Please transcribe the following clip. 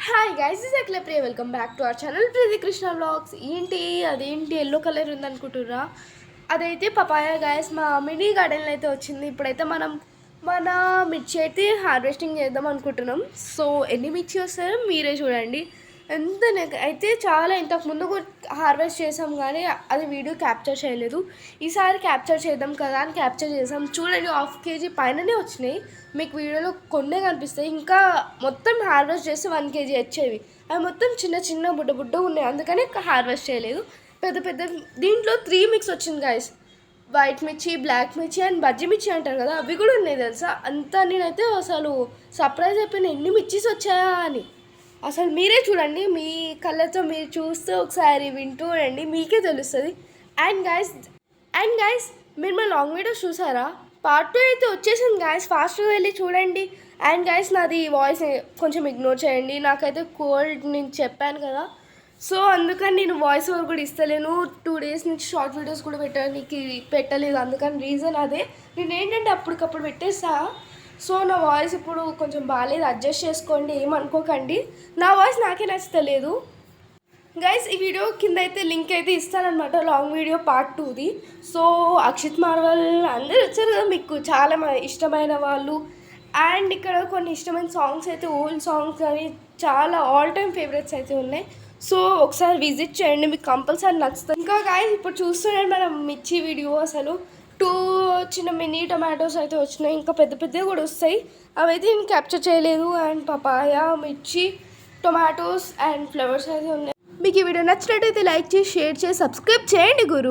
Hi guys is అక్ల Priya welcome back to our channel Preethi Krishna vlogs. ఏంటి అదేంటి ఎల్లో కలర్ ఉందనుకుంటుర్రా? అదైతే పపాయ గైస్, మా మినీ గార్డెన్లో అయితే వచ్చింది. ఇప్పుడైతే మన మిర్చి అయితే హార్వెస్టింగ్ చేద్దాం అనుకుంటున్నాం. సో ఎన్ని మిర్చి వస్తాయో మీరే చూడండి. ఎంత అయితే చాలా ఇంతకు ముందు కూడా హార్వెస్ట్ చేసాం కానీ అది వీడియో క్యాప్చర్ చేయలేదు. ఈసారి క్యాప్చర్ చేద్దాం కదా అని క్యాప్చర్ చేసాం. చూడండి 1/2 kg పైననే వచ్చినాయి. మీకు వీడియోలో కొన్నే కనిపిస్తాయి. ఇంకా మొత్తం హార్వెస్ట్ చేస్తే 1 kg వచ్చేవి. అవి మొత్తం చిన్న చిన్న బుడ్డ ఉన్నాయి, అందుకని హార్వెస్ట్ చేయలేదు. పెద్ద పెద్ద దీంట్లో 3 మిక్స్ వచ్చింది గాయస్. వైట్ మిర్చి, బ్లాక్ మిర్చి అండ్ బజ్జి మిర్చి అంటారు కదా, అవి కూడా ఉన్నాయి తెలుసా. అంతా నేనైతే అసలు సర్ప్రైజ్ అయిపోయినా ఎన్ని మిర్చీస్ వచ్చాయా అని. అసలు మీరే చూడండి, మీ కళ్ళతో మీరు చూస్తూ ఒకసారి వింటూ ఉండండి, మీకే తెలుస్తుంది. అండ్ గైస్ మీరు మా లాంగ్ వీడియోస్ చూసారా? పార్ట్ 2 అయితే వచ్చేసింది గైస్, ఫాస్ట్గా వెళ్ళి చూడండి. అండ్ గైస్ నాది వాయిస్ కొంచెం ఇగ్నోర్ చేయండి, నాకైతే కోల్డ్ నేను చెప్పాను కదా. సో అందుకని నేను వాయిస్ ఓవర్ కూడా ఇస్తలేను. 2 days నుంచి షార్ట్ వీడియోస్ కూడా పెట్టలేదు. అందుకని రీజన్ అదే. నేను ఏంటంటే అప్పటికప్పుడు పెట్టేసా. సో నా వాయిస్ ఇప్పుడు కొంచెం బాగాలేదు, అడ్జస్ట్ చేసుకోండి, ఏమనుకోకండి. నా వాయిస్ నాకే నచ్చలేదు గైస్. ఈ వీడియో కింద అయితే లింక్ అయితే ఇస్తానమాట, లాంగ్ వీడియో పార్ట్ 2ది. సో అక్షిత్ మార్వల్ అందరూ వచ్చారు కదా, మీకు చాలా ఇష్టమైన వాళ్ళు. అండ్ ఇక్కడ కొన్ని ఇష్టమైన సాంగ్స్ అయితే, ఓల్డ్ సాంగ్స్ కానీ చాలా ఆల్ టైమ్ ఫేవరెట్స్ అయితే ఉన్నాయి. సో ఒకసారి విజిట్ చేయండి, మీకు కంపల్సరీ నచ్చుతుంది. ఇంకా గైస్ ఇప్పుడు చూస్తున్నాను మనం మిర్చి వీడియో. అసలు 2 చిన్న మినీ టొమాటోస్ అయితే వచ్చినాయి, ఇంకా పెద్ద పెద్దవి కూడా వస్తాయి. అవైతే నేను క్యాప్చర్ చేయలేదు. అండ్ పపాయ, మిర్చి, టొమాటోస్ అండ్ ఫ్లవర్స్ అయితే ఉన్నాయి. మీకు ఈ వీడియో నచ్చినట్టయితే లైక్ చేసి, షేర్ చేసి, సబ్స్క్రైబ్ చేయండి గురు.